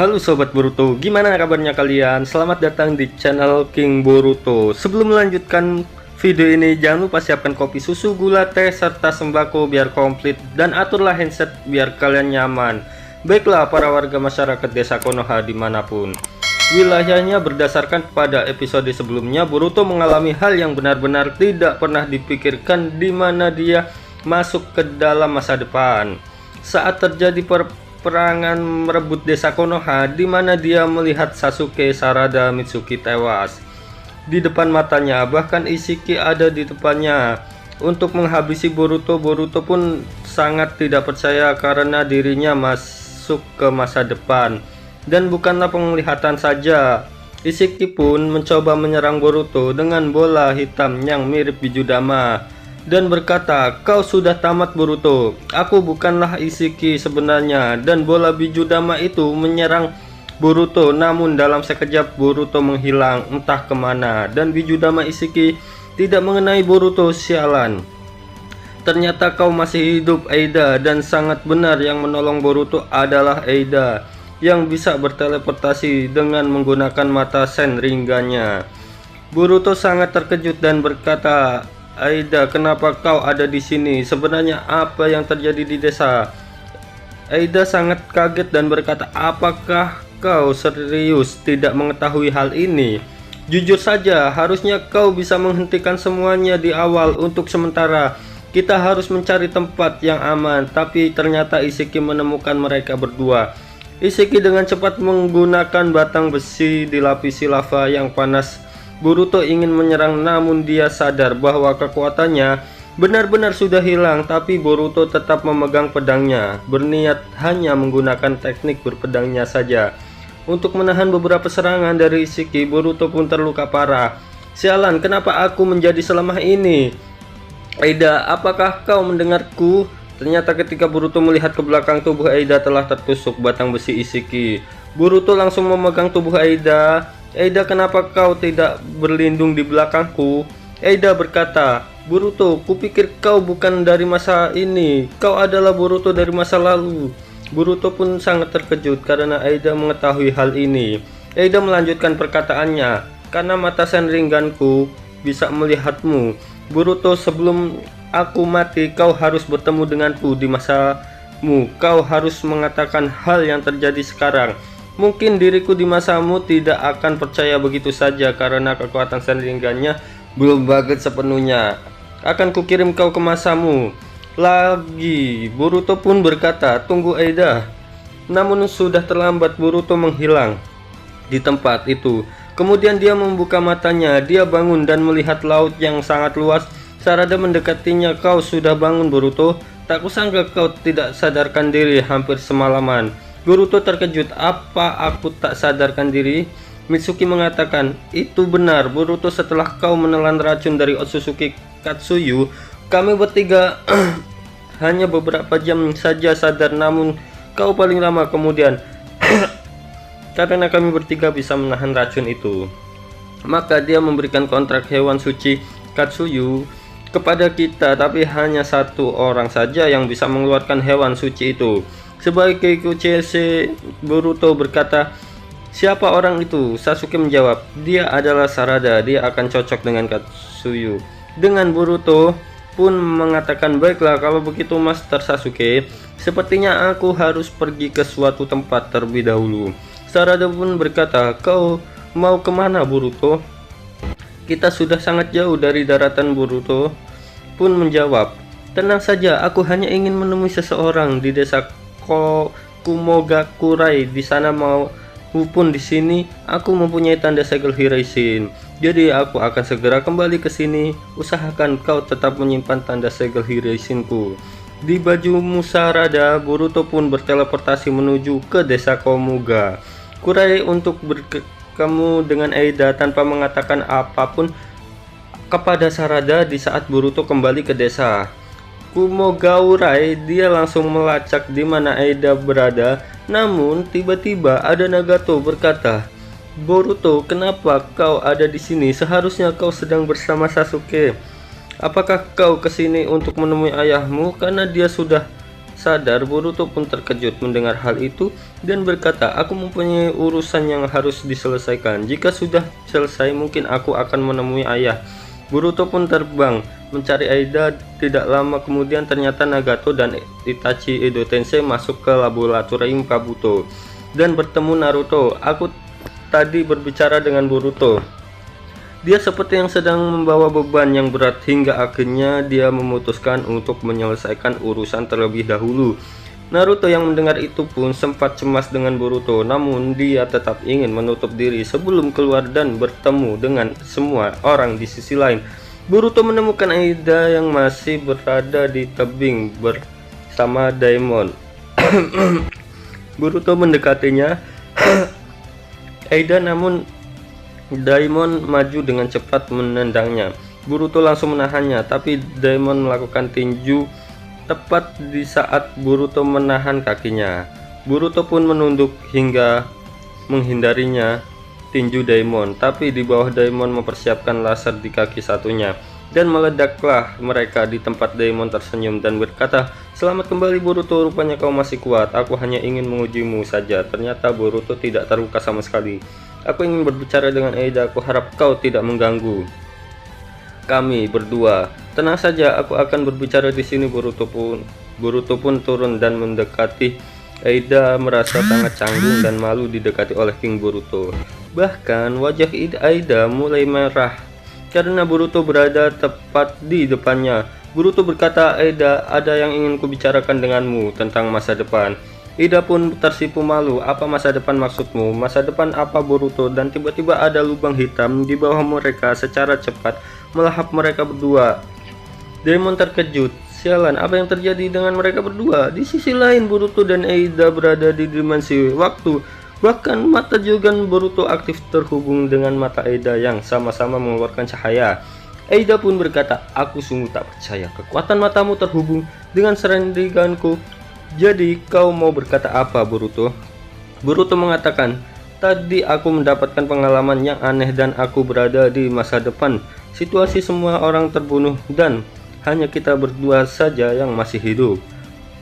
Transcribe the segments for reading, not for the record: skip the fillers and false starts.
Halo Sobat Boruto, gimana kabarnya kalian? Selamat datang di channel King Boruto. Sebelum melanjutkan video ini, jangan lupa siapkan kopi, susu, gula, teh, serta sembako biar komplit. Dan aturlah handset biar kalian nyaman. Baiklah para warga masyarakat desa Konoha dimanapun wilayahnya, berdasarkan pada episode sebelumnya, Boruto mengalami hal yang benar-benar tidak pernah dipikirkan, di mana dia masuk ke dalam masa depan. Saat terjadi perangan merebut desa Konoha, di mana dia melihat Sasuke, Sarada, Mitsuki tewas di depan matanya, bahkan Ishiki ada di depannya untuk menghabisi Boruto. Boruto pun sangat tidak percaya karena dirinya masuk ke masa depan. Dan bukanlah penglihatan saja, Ishiki pun mencoba menyerang Boruto dengan bola hitam yang mirip Bijudama dan berkata, "Kau sudah tamat Boruto, aku bukanlah Ishiki sebenarnya." Dan bola Bijudama itu menyerang Boruto, namun dalam sekejap Boruto menghilang entah kemana, dan Bijudama Ishiki tidak mengenai Boruto. Sialan, ternyata kau masih hidup Eida, dan sangat benar yang menolong Boruto adalah Eida yang bisa berteleportasi dengan menggunakan mata Senringannya. Boruto sangat terkejut dan berkata, "Eida, kenapa kau ada di sini? Sebenarnya apa yang terjadi di desa?" Eida sangat kaget dan berkata, "Apakah kau serius tidak mengetahui hal ini? Jujur saja, harusnya kau bisa menghentikan semuanya di awal. Untuk sementara, kita harus mencari tempat yang aman." Tapi ternyata Ishiki menemukan mereka berdua. Ishiki dengan cepat menggunakan batang besi dilapisi lava yang panas. Boruto ingin menyerang, namun dia sadar bahwa kekuatannya benar-benar sudah hilang. Tapi Boruto tetap memegang pedangnya, berniat hanya menggunakan teknik berpedangnya saja untuk menahan beberapa serangan dari Ishiki. Boruto pun terluka parah. "Sialan, kenapa aku menjadi selemah ini? Eida, apakah kau mendengarku?" Ternyata ketika Boruto melihat ke belakang, tubuh Eida telah tertusuk batang besi Ishiki. Boruto langsung memegang tubuh Eida. "Eida, kenapa kau tidak berlindung di belakangku?" Eida berkata, "Boruto, kupikir kau bukan dari masa ini. Kau adalah Boruto dari masa lalu." Boruto pun sangat terkejut karena Eida mengetahui hal ini. Eida melanjutkan perkataannya, "Karena mata Senringanku bisa melihatmu. Boruto, sebelum aku mati, kau harus bertemu denganku di masamu. Kau harus mengatakan hal yang terjadi sekarang. Mungkin diriku di masamu tidak akan percaya begitu saja karena kekuatan Senringannya belum bagus sepenuhnya. Akan kukirim kau ke masamu lagi." Boruto pun berkata, "Tunggu Eida." Namun sudah terlambat. Boruto menghilang di tempat itu. Kemudian dia membuka matanya. Dia bangun dan melihat laut yang sangat luas. Sarada mendekatinya. "Kau sudah bangun Boruto? Tak kusangka kau tidak sadarkan diri hampir semalaman." Boruto terkejut. "Apa aku tak sadarkan diri?" Mitsuki mengatakan, "Itu benar Boruto, setelah kau menelan racun dari Otsutsuki Katsuyu, kami bertiga hanya beberapa jam saja sadar, namun kau paling lama kemudian karena kami bertiga bisa menahan racun itu, maka dia memberikan kontrak hewan suci Katsuyu kepada kita, tapi hanya satu orang saja yang bisa mengeluarkan hewan suci itu." Sebagai QCC, Boruto berkata, "Siapa orang itu?" Sasuke menjawab, "Dia adalah Sarada, dia akan cocok dengan Katsuyu." Dengan Boruto pun mengatakan, "Baiklah, kalau begitu Master Sasuke, sepertinya aku harus pergi ke suatu tempat terlebih dahulu." Sarada pun berkata, "Kau mau kemana Boruto? Kita sudah sangat jauh dari daratan." Boruto pun menjawab, "Tenang saja, aku hanya ingin menemui seseorang di desa Kumogakurai. Di sana maupun di sini aku mempunyai tanda segel Hiraishin. Jadi aku akan segera kembali ke sini. Usahakan kau tetap menyimpan tanda segel Hiraishinku di bajumu Sarada." Boruto pun berteleportasi menuju ke desa Kumogakurai untuk bertemu dengan Eida tanpa mengatakan apapun kepada Sarada. Di saat Boruto kembali ke desa Kumogakurai, dia langsung melacak di mana Eida berada. Namun tiba-tiba ada Nagato berkata, "Boruto, kenapa kau ada di sini? Seharusnya kau sedang bersama Sasuke. Apakah kau kesini untuk menemui ayahmu? Karena dia sudah sadar, Boruto pun terkejut mendengar hal itu dan berkata, aku mempunyai urusan yang harus diselesaikan. Jika sudah selesai, mungkin aku akan menemui ayah. Boruto pun terbang mencari Aida. Tidak lama kemudian ternyata Nagato dan Itachi Edo Tensei masuk ke laboratorium Kabuto dan bertemu Naruto. Aku tadi berbicara dengan Boruto. Dia seperti yang sedang membawa beban yang berat hingga akhirnya dia memutuskan untuk menyelesaikan urusan terlebih dahulu. Naruto yang mendengar itu pun sempat cemas dengan Boruto, namun dia tetap ingin menutup diri sebelum keluar dan bertemu dengan semua orang di sisi lain. Boruto menemukan Aida yang masih berada di tebing bersama Daimon. Boruto mendekatinya Aida, namun Daimon maju dengan cepat menendangnya. Boruto langsung menahannya, tapi Daimon melakukan tinju tepat di saat Boruto menahan kakinya. Boruto pun menunduk hingga menghindarinya tinju Daimon, tapi di bawah Daimon mempersiapkan laser di kaki satunya. Dan meledaklah mereka di tempat. Daimon tersenyum dan berkata, selamat kembali Boruto, rupanya kau masih kuat. Aku hanya ingin mengujimu saja. Ternyata Boruto tidak terluka sama sekali. Aku ingin berbicara dengan Aida, aku harap kau tidak mengganggu kami berdua. Tenang saja, aku akan berbicara di sini. Boruto pun turun dan mendekati Aida, merasa sangat canggung dan malu didekati oleh King Boruto. Bahkan wajah Aida mulai merah karena Boruto berada tepat di depannya. Boruto berkata, Aida, ada yang ingin kubicarakan denganmu tentang masa depan. Aida pun tersipu malu. Apa masa depan maksudmu? Masa depan apa Boruto? Dan tiba-tiba ada lubang hitam di bawah mereka secara cepat melahap mereka berdua. Daimon terkejut. Sialan, apa yang terjadi dengan mereka berdua? Di sisi lain, Boruto dan Aida berada di dimensi waktu. Bahkan mata Jogan Boruto aktif terhubung dengan mata Aida yang sama-sama mengeluarkan cahaya. Aida pun berkata, aku sungguh tak percaya kekuatan matamu terhubung dengan serangganku. Jadi kau mau berkata apa, Boruto? Boruto mengatakan, tadi aku mendapatkan pengalaman yang aneh dan aku berada di masa depan. Situasi semua orang terbunuh dan hanya kita berdua saja yang masih hidup.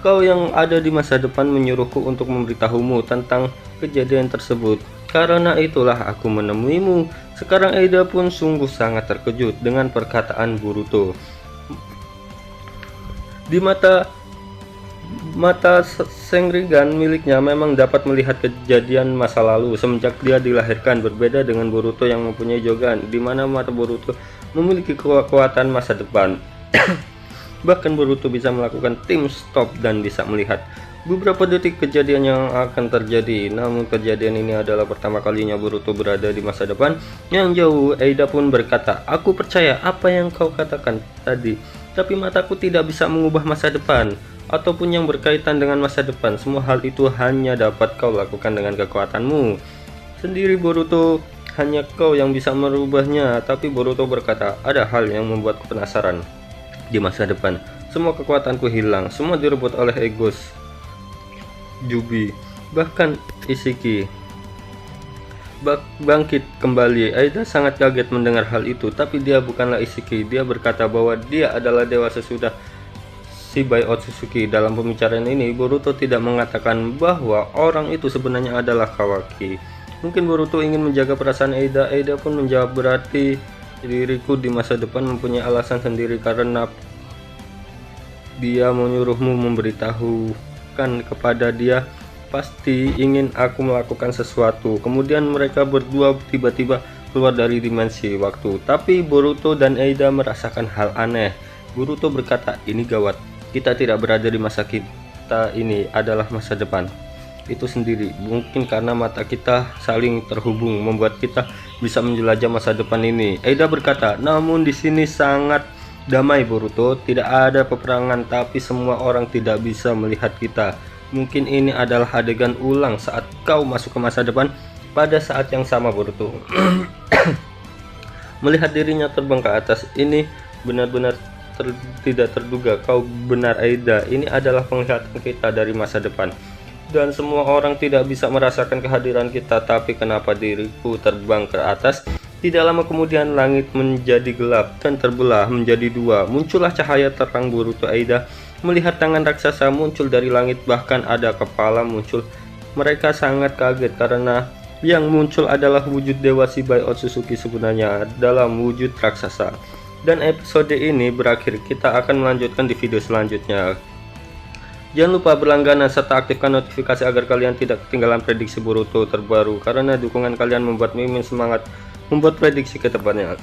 Kau yang ada di masa depan menyuruhku untuk memberitahumu tentang kejadian tersebut. Karena itulah aku menemuimu. Sekarang Aida pun sungguh sangat terkejut dengan perkataan Boruto. Di mata Sharingan miliknya memang dapat melihat kejadian masa lalu semenjak dia dilahirkan, berbeda dengan Boruto yang mempunyai Jogan, di mana mata Boruto memiliki kekuatan masa depan. Bahkan Boruto bisa melakukan tim stop dan bisa melihat beberapa detik kejadian yang akan terjadi. Namun kejadian ini adalah pertama kalinya Boruto berada di masa depan yang jauh. Aida pun berkata, aku percaya apa yang kau katakan tadi, tapi mataku tidak bisa mengubah masa depan ataupun yang berkaitan dengan masa depan. Semua hal itu hanya dapat kau lakukan dengan kekuatanmu sendiri, Boruto. Hanya kau yang bisa merubahnya. Tapi Boruto berkata, ada hal yang membuatku penasaran. Di masa depan, semua kekuatanku hilang. Semua direbut oleh Egos, Jubi, bahkan Isiki bangkit kembali. Aida sangat kaget mendengar hal itu, tapi dia bukanlah Isiki. Dia berkata bahwa dia adalah dewa sesudah Shibai Otsutsuki. Dalam pembicaraan ini, Boruto tidak mengatakan bahwa orang itu sebenarnya adalah Kawaki. Mungkin Boruto ingin menjaga perasaan Aida. Aida pun menjawab, berarti diriku di masa depan mempunyai alasan sendiri karena dia menyuruhmu memberitahukan kepada dia. Pasti ingin aku melakukan sesuatu. Kemudian mereka berdua tiba-tiba keluar dari dimensi waktu. Tapi Boruto dan Aida merasakan hal aneh. Boruto berkata, ini gawat. Kita tidak berada di masa kita, ini adalah masa depan itu sendiri. Mungkin karena mata kita saling terhubung membuat kita bisa menjelajah masa depan ini. Aida berkata, namun di sini sangat damai Boruto, tidak ada peperangan, tapi semua orang tidak bisa melihat kita. Mungkin ini adalah adegan ulang saat kau masuk ke masa depan pada saat yang sama, Boruto. Melihat dirinya terbang ke atas, ini benar-benar tidak terduga. Kau benar, Aida. Ini adalah penglihatan kita dari masa depan. Dan semua orang tidak bisa merasakan kehadiran kita. Tapi kenapa diriku terbang ke atas? Tidak lama kemudian langit menjadi gelap dan terbelah menjadi dua. Muncullah cahaya terang. Boruto, Aida melihat tangan raksasa muncul dari langit, bahkan ada kepala muncul. Mereka sangat kaget karena yang muncul adalah wujud Dewa Shibai Otsutsuki sebenarnya dalam wujud raksasa. Dan episode ini berakhir, kita akan melanjutkan di video selanjutnya. Jangan lupa berlangganan serta aktifkan notifikasi agar kalian tidak ketinggalan prediksi Boruto terbaru, karena dukungan kalian membuat Mimin semangat membuat prediksi ke depannya.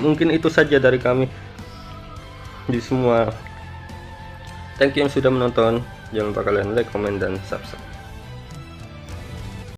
Mungkin itu saja dari kami di semua. Thank you yang sudah menonton. Jangan lupa kalian like, comment, dan subscribe.